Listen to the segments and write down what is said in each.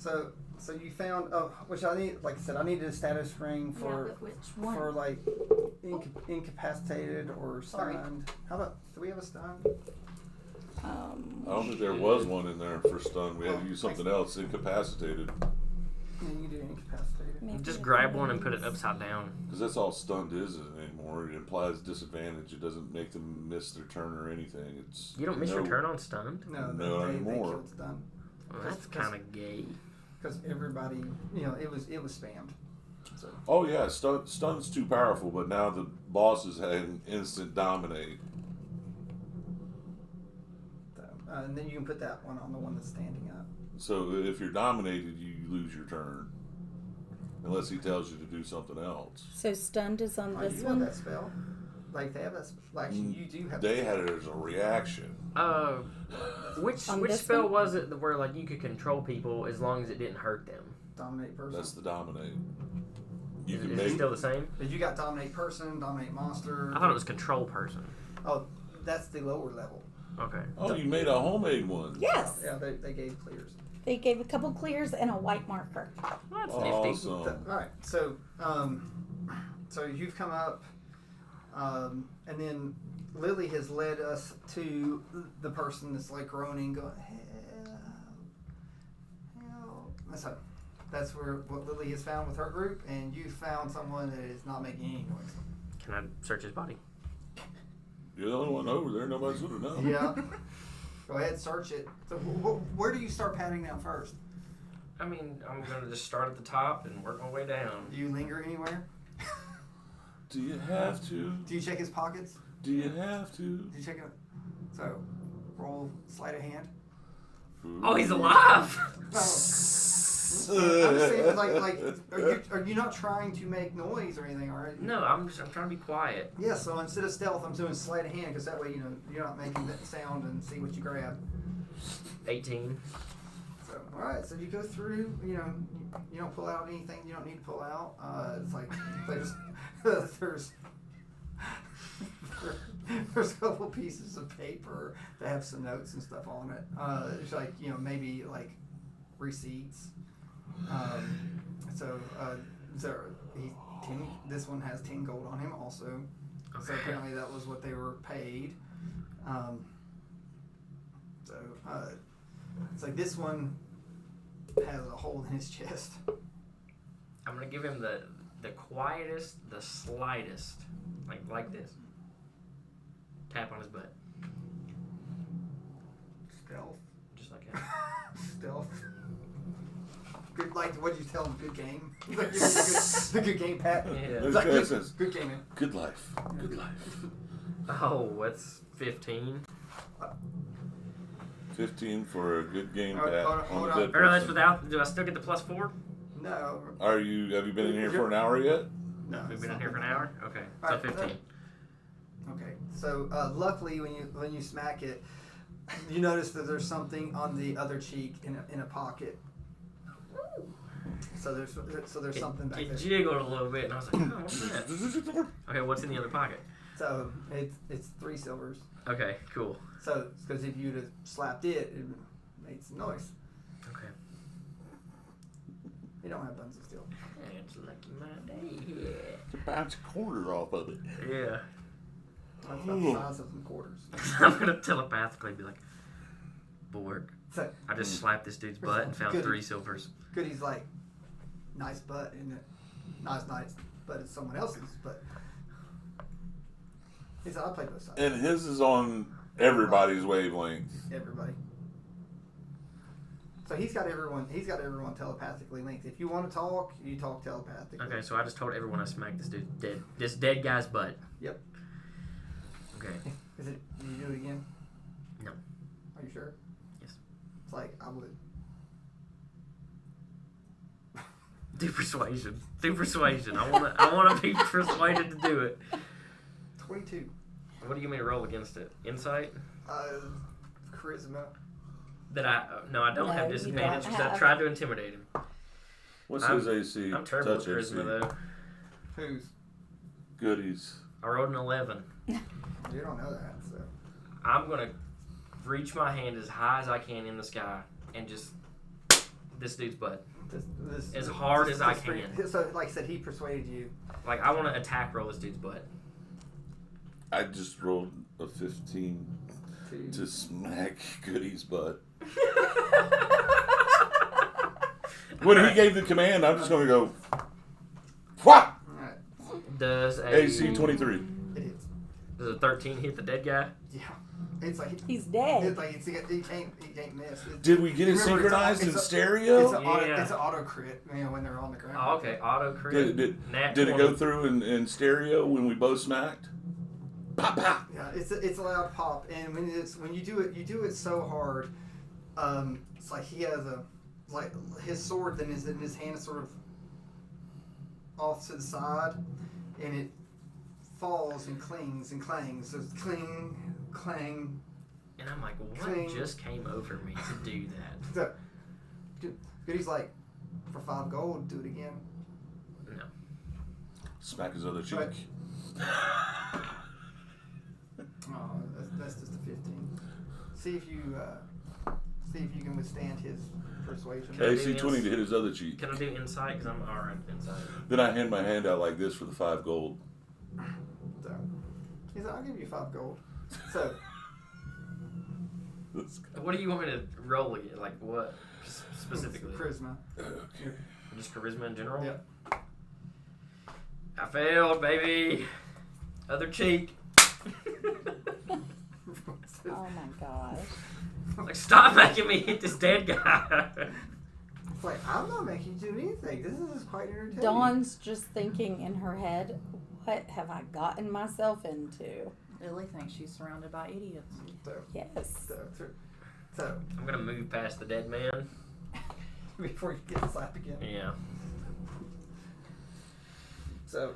So you found which I need, like I said, I needed a status ring for but which one? for like incapacitated or stunned. Sorry. How about, do we have a stunned? I don't think there was one in there for stun. We had to use something else, incapacitated. Yeah, you do incapacitated. Maybe Just it grab one and means- put it upside down. Because that's all stunned is anymore. It implies disadvantage. It doesn't make them miss their turn or anything. It's You don't miss your turn on stunned? No, No, they anymore. killed stun. Well, that's kind of gay. Because everybody, it was spammed. So Oh yeah, stun's too powerful, but now the bosses had an instant dominate. and then you can put that one on the one that's standing up. So if you're dominated, you lose your turn. Unless he tells you to do something else. So stunned is on this You one? have that spell. Like they have that. Actually, you do have. They had it as a reaction. Which On which this spell one? was it where like you could control people as long as it didn't hurt them? Dominate person. That's the dominate. You Is can it make still the same? But you got dominate person, dominate monster. I thought it was control person. Oh, that's the lower level. Okay. Oh, you made a homemade one. Yes. Yeah, they gave clears. They gave a couple clears and a white marker. Well, that's nifty. Awesome. All right, so you've come up, and then Lily has led us to the person that's like groaning, going, help. That's what Lily has found with her group, and you found someone that is not making any noise. Can I search his body? You're the only one over there. Nobody's gonna know. Yeah. Go ahead, search it. So where do you start patting down first? I mean, I'm gonna just start at the top and work my way down. Do you linger anywhere? Do you have to? Do you check his pockets? Do you have to? Do you check it? So, roll sleight of hand. Oh, he's alive! No. I'm just saying, like, are you not trying to make noise or anything, are you? No, I'm trying to be quiet. Yeah, so instead of stealth, I'm doing sleight of hand, because that way, you're not making that sound and see what you grab. 18. So, alright, so you go through, you don't pull out anything you don't need to pull out. It's like, there's a couple pieces of paper that have some notes and stuff on it. It's like, maybe like receipts. This one has 10 gold on him also. Okay. So apparently that was what they were paid. It's like this one has a hole in his chest. I'm gonna give him the quietest, the slightest, like this. Tap on his butt. Stealth. Just like that. Stealth. Good, like, what'd you tell him? Good game? Good game, Pat? Yeah. It's like, Good, good game, man. good life. Good life. Oh, that's 15. 15 for a good game, Hold Pat. on, on hold the on. dead Or no, that's person. without. Do I still get the +4? No. Have you been in here for an hour yet? No. We've it's been in not here for an good. hour. Okay, so Alright, 15. Okay. So luckily, when you smack it, you notice that there's something on the other cheek in a pocket. So there's something back It there. jiggled a little bit, and I was like, oh, what's that? Okay, what's in the other pocket? So it's 3 silvers. Okay, cool. So because if you'd have slapped it made some noise. Okay. You don't have buns of steel. It's lucky my day. To bounce a quarter off of it. Yeah. That's about the size of some quarters. I'm gonna telepathically be like, Borg. So I just slapped this dude's butt and found Good. 3 silvers. Goody's like, nice butt, isn't it? Nice, but it's someone else's. But he said, I play both sides. And his is on everybody's wavelength. Everybody. So he's got everyone telepathically linked. If you want to talk, you talk telepathically. Okay, so I just told everyone I smacked this dude dead. This dead guy's butt. Yep. Okay. Is it? Did you do it again? No. Are you sure? Yes. It's like I would. Do persuasion. Do persuasion. I wanna be persuaded to do it. 22. What do you mean to roll against it? Insight? Charisma. No, I don't No, have you disadvantage don't because I have- tried to intimidate him. What's I'm- his AC? I'm terrible Touch at charisma AC. though. Who's? Goodies. I rolled an 11. You don't know that, so. I'm gonna reach my hand as high as I can in the sky and just this dude's butt This, as hard as I pretty- can. So, like I said, he persuaded you. Like I want to attack roll this dude's butt. I just rolled a 15 to smack Goody's butt. When he gave the command, I'm just going to go, what? Alright. Does a AC 23. It is. Does a 13 hit the dead guy? Yeah. It's like He's dead. it's like he can't miss. Did we get it Remember, synchronized in it's stereo? It's an auto crit. You know when they're on the ground. Oh, okay. Auto crit. Did Nat it 20. go through in stereo when we both smacked? Pop, pop. Yeah, it's a loud pop, and when you do it so hard. It's like he has his sword then is in his hand is sort of off to the side, and it falls and clings and clangs. So it's cling, clang. And I'm like, what Cling. just came over me to do that? So, Goody's like, for 5 gold, do it again. No. Smack his other cheek. Right. Oh, that's just a 15. See if you can withstand his persuasion. Okay. AC 20 to hit his other cheek. Can I do insight? Because I'm alright with insight. Then I hand my hand out like this for the 5 gold. So, he said, I'll give you 5 gold. So, What do you want me to roll again? Like what specifically? charisma. Okay. Just charisma in general? Yep. I failed, baby. Other cheek. Oh my gosh. Like, stop making me hit this dead guy. It's like, I'm not making you do anything. This is quite entertaining. Dawn's just thinking in her head, what have I gotten myself into? Lily thinks she's surrounded by idiots. So, Yes. so I'm gonna move past the dead man. before you get slapped again. Yeah. So,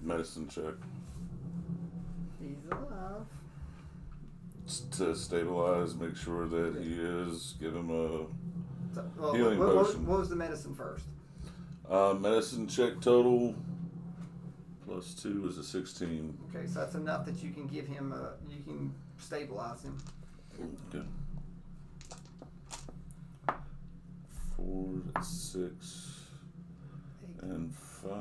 Medicine check. he's alive. To stabilize, make sure that he is. Give him a So, well, Healing what potion. was the medicine first? medicine check total. Plus 2 is a 16. Okay, so that's enough that you can give him you can stabilize him. Okay. 4, 6, and 5.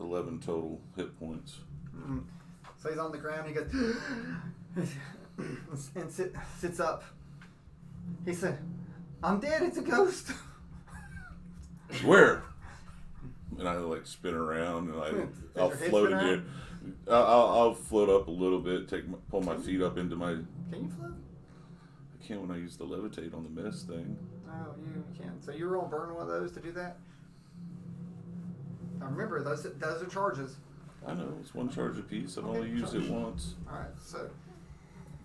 11 total hit points. Mm. So he's on the ground. He goes and sits up. He said, "I'm dead. It's a ghost." Where? And I like spin around and I'll your head float spin again. I'll float up a little bit. Pull my feet up into my. Can you float? I can't when I use the levitate on the mist thing. Oh, you can. So you're gonna burn one of those to do that. Now remember, those are charges. I know it's 1 charge a piece. I've Okay, only used it charge. once. All right. So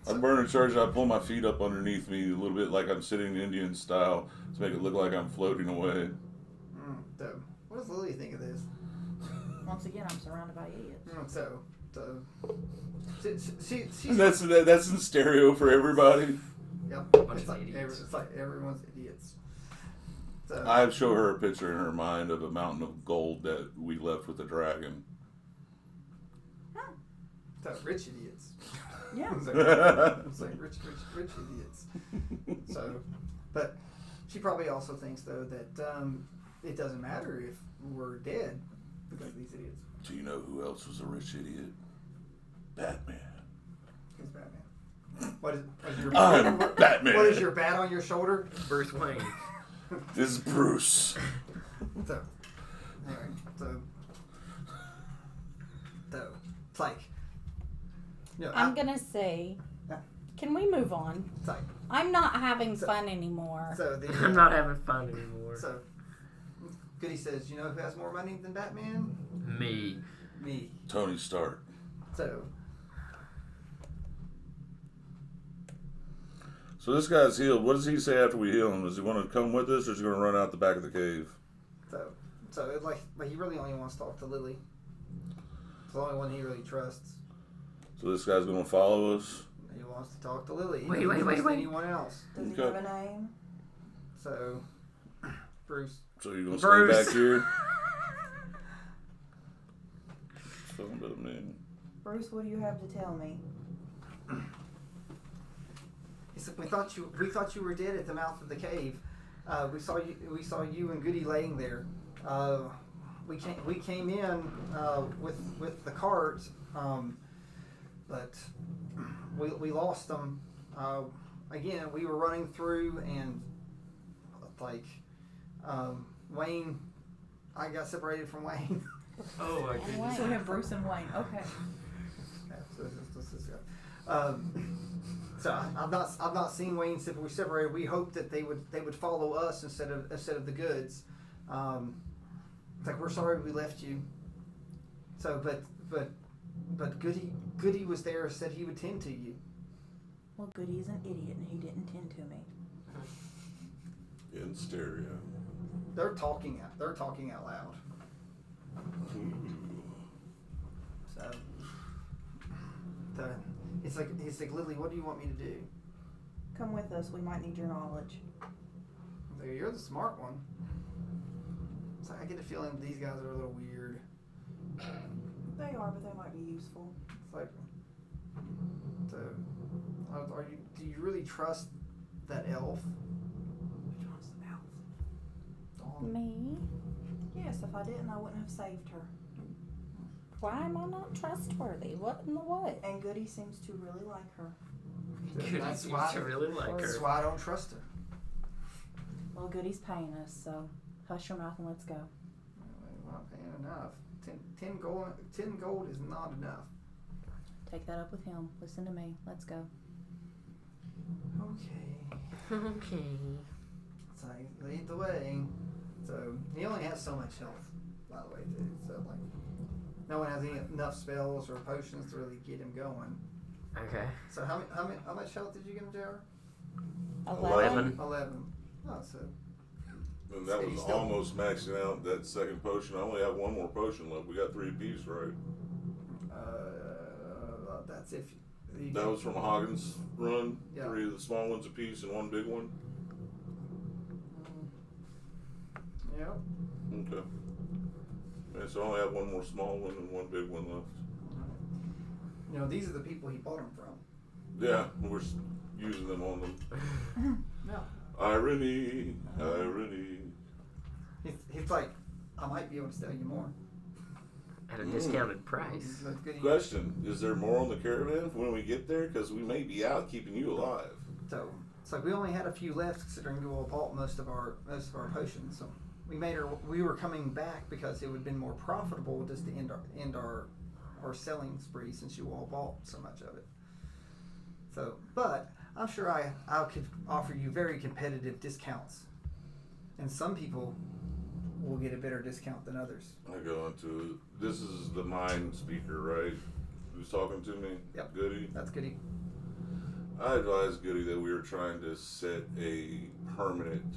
I burn a charge. I pull my feet up underneath me a little bit like I'm sitting Indian style to make it look like I'm floating away. so what does Lily think of this? Once again, I'm surrounded by idiots. So she And that's in stereo for everybody. yep. Bunch It's of like, idiots. it's like everyone's idiots. So I show her a picture in her mind of a mountain of gold that we left with the dragon. so rich idiots. Yeah. It's like rich idiots. So, but she probably also thinks though that it doesn't matter if we're dead because of these idiots. Do you know who else was a rich idiot? Batman. Who's Batman? What is your I'm Batman. What is your bat on your shoulder? Bruce Wayne. This is Bruce. So, alright, so it's like, you know, I'm gonna say, Yeah. can we move on? it's like, I'm not having So- fun anymore. so the I'm not having fun anymore. So, Goody says, you know who has more money than Batman? Me. Me. Tony Stark. So, So this guy's healed. What does he say after we heal him? Does he want to come with us, or is he going to run out the back of the cave? so it's like he really only wants to talk to Lily. It's the only one he really trusts. So this guy's going to follow us. He wants to talk to Lily. He Wait, doesn't wait, wait, trust wait. anyone else. Does he Okay. have a name? So, Bruce. So you're going to Bruce. stay back here? Something about a name. Bruce, what do you have to tell me? We thought you were dead at the mouth of the cave. We saw you and Goody laying there. We came in with the cart, but we lost them. Again, we were running through, and Wayne, I got separated from Wayne. Oh my goodness. So we have Bruce and Wayne. Okay. So I've not seen Wayne since we separated. We hoped that they would follow us instead of the goods. It's like, we're sorry we left you. So but Goody was there, said he would tend to you. Well, Goody's an idiot, and he didn't tend to me. In stereo. They're talking out loud. So he's like, Lily, what do you want me to do? Come with us. We might need your knowledge. You're the smart one. So I get the feeling these guys are a little weird. They are, but they might be useful. It's like, do you really trust that elf? Which one's the elf? Dawn? Me? Yes, if I didn't, I wouldn't have saved her. Why am I not trustworthy? What in the what? And Goody seems to really like her. Goody That's seems why- to really like That's her. why I don't trust her. Well, Goody's paying us, so hush your mouth and let's go. We're not paying enough. 10 gold is not enough. Take that up with him. Listen to me. Let's go. Okay. Okay. So lead the way. So he only has so much health, by the way, too. So like, no one has enough spells or potions to really get him going. Okay. So how much health did you give him, JR? 11. 11. Oh, so And that was He's still- almost maxing out that second potion. I only have one more potion left. We got 3 apiece, right? that's if you That was from Hagen's run. Yeah. 3 of the small ones apiece and 1 big one. Yep. Okay. Yeah, so I only have 1 more small one and 1 big one left. You know, these are the people he bought them from. Yeah, we're using them on them. No. Irony. He's like, I might be able to sell you more. At a discounted price. That's good. Question: is there more on the caravan when we get there? Because we may be out keeping you alive. So it's like we only had a few left, considering we all bought most of our potions. So we were coming back because it would have been more profitable just to end our selling spree, since you all bought so much of it. So, but I'm sure I could offer you very competitive discounts, and some people will get a better discount than others. I go into this is the mind speaker, right? Who's talking to me? Yep. Goody. That's goody. I advised Goody that we were trying to set a permanent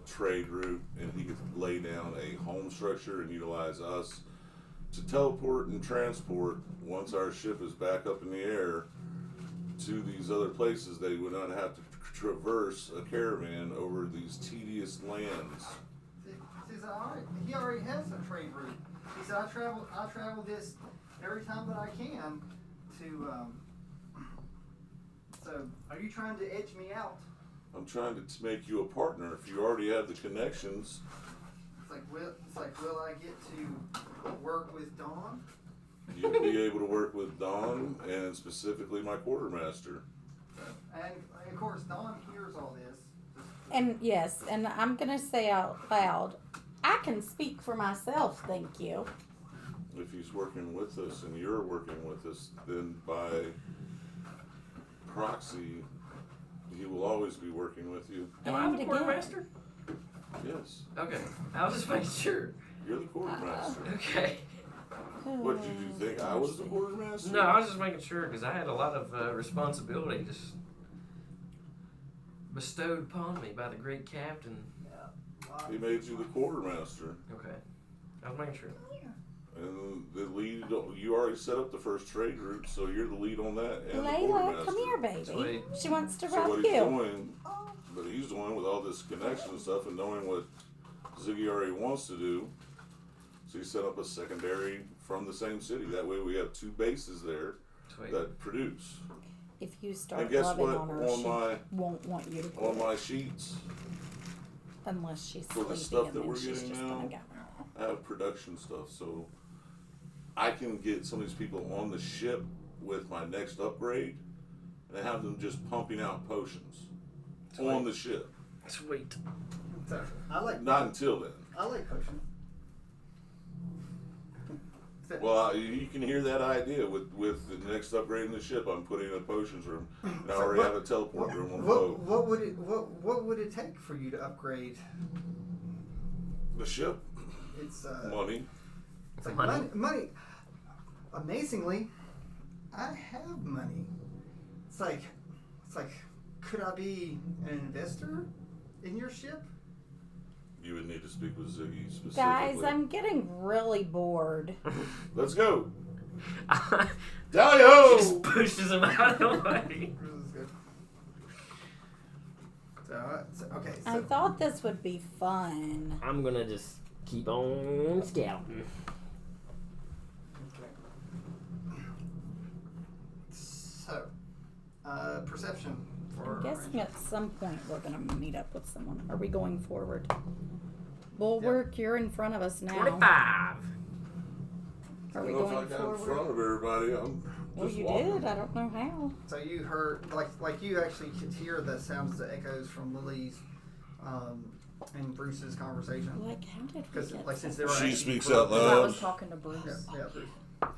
trade route, and he could lay down a home structure and utilize us to teleport and transport once our ship is back up in the air to these other places. They would not have to traverse a caravan over these tedious lands. He said, he already has a trade route. He said, I travel this every time that I can to, so are you trying to edge me out? I'm trying to make you a partner. If you already have the connections, It's like, will I get to work with Dawn? you'll be able to work with Dawn and specifically my quartermaster. And of course, Dawn hears all this. And yes, and I'm gonna say out loud, I can speak for myself, thank you. If he's working with us and you're working with us, then by proxy, he will always be working with you. Am I And the again. quartermaster? Yes, Okay. I was just making sure. you're the quartermaster. Okay. What, did you think I was the quartermaster? No, I was just making sure because I had a lot of responsibility just bestowed upon me by the great captain. He made you the quartermaster. Okay. I was making sure. And the lead, you already set up the first trade route, so you're the lead on that. And the Layla, quartermaster. come here, baby. Sweet. She wants to So rub what he's you. doing, but he's doing with all this connection and stuff and knowing what Ziggy already wants to do, so he set up a secondary from the same city. That way we have 2 bases there Sweet. that produce. if you start And guess loving what? on her, On she my won't want you to on quit my sheets, unless she's for the sleepy, stuff and that then we're she's getting just now, gonna go. I have production stuff, so I can get some of these people on the ship with my next upgrade, and have them just pumping out potions on the ship. Sweet. So, I like Not until then. I like potions. Well, you can hear that idea with the next upgrade in the ship. I'm putting in a potions room, and I already have a teleport room on the boat. What would it take for you to upgrade The ship, its money. It's like Money. money. Amazingly, I have money. It's like, could I be an investor in your ship? You would need to speak with Ziggy specifically. Guys, I'm getting really bored. Let's go. He Tally-ho! just pushes him out of the way. This is good. So okay. So I thought this would be fun. I'm gonna just keep on scouting. okay. So, perception for. I'm guessing at some point we're gonna meet up with someone. Are we going forward? Bulwark, you're in front of us now. 25. Are I we don't know going if I got in forward? front of everybody. I'm Well, just you walking. did. I don't know how. So you heard like you actually could hear the sounds, the echoes from Lily's, and Bruce's conversation. Like, how did we Because get like since so- they were She actually speaks broke- out Because I was loud. talking to Bruce. Yeah, Bruce.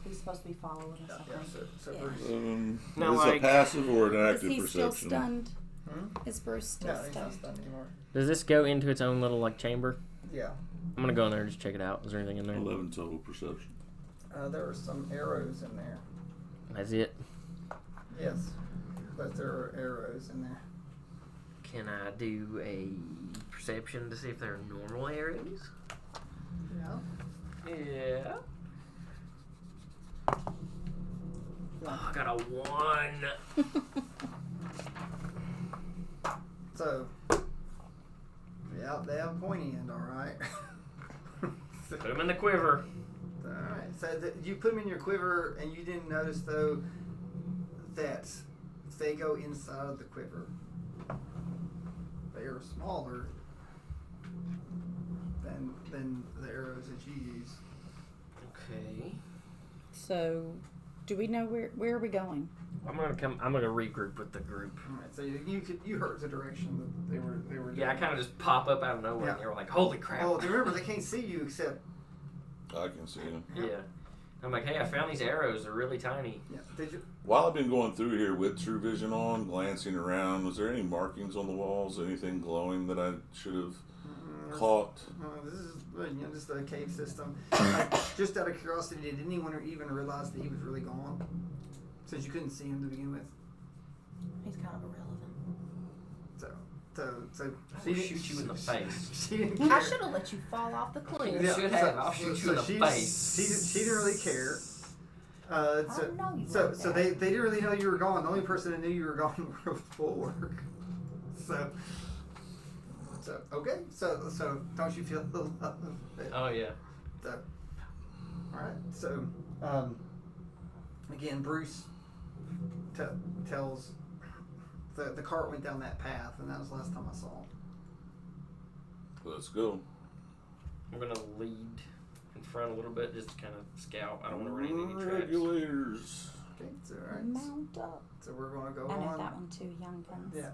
He's supposed to be following us, Yeah, I yeah. think. So Yeah. Bruce. Now, is it like- a passive or an Is active he still perception? stunned? Hmm? Is Bruce still No, he's not stunned? stunned anymore. Does this go into its own little like chamber? Yeah. I'm gonna go in there and just check it out. Is there anything in there? 11 total perception. There were some arrows in there. That's it. Yes, but there are arrows in there. Can I do a perception to see if they're normal arrows? Yeah. Yeah. Oh, I got a 1. So, yeah, they have a pointy end, all right. Put them in the quiver. All right. So you put them in your quiver, and you didn't notice though that they go inside of the quiver. They are smaller than the arrows that you use. Okay. So, do we know where are we going? I'm gonna regroup with the group. All right. So you heard the direction that they were. Yeah, I kind of just pop up out of nowhere, and Yeah. they were like, "Holy crap!" Oh, remember they can't see you except. I can see him. Yeah. I'm like, "Hey, I found these arrows. They're really tiny." Yeah. Did you? While I've been going through here with True Vision on, glancing around, was there any markings on the walls? Anything glowing that I should have caught? This is just a cave system. Just out of curiosity, did anyone even realize that he was really gone? Since you couldn't see him to begin with. He's kind of irrelevant. So I will shoot you in the face. She didn't care. I should have let you fall off the cliff. You should have. I'll shoot you in the face. She didn't really care. I know you So like so that. they didn't really know you were gone. The only person that knew you were gone was Bulwark. So okay. So don't you feel the love of it? Oh yeah. So, all right. So, again, Bruce tells the cart went down that path, and that was the last time I saw him. Let's go. I'm gonna lead in front a little bit, just to kind of scout. I don't want to run into any traps. Regulators. Okay. So all right. Mount up. So we're gonna go I know on. that one too, Young Guns. Yeah.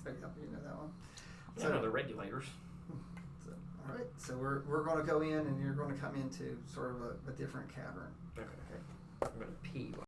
So you know that one. Yeah, I know the regulators. So, all right. So we're gonna go in, and you're gonna come into sort of a different cavern. Okay. I'm gonna pee while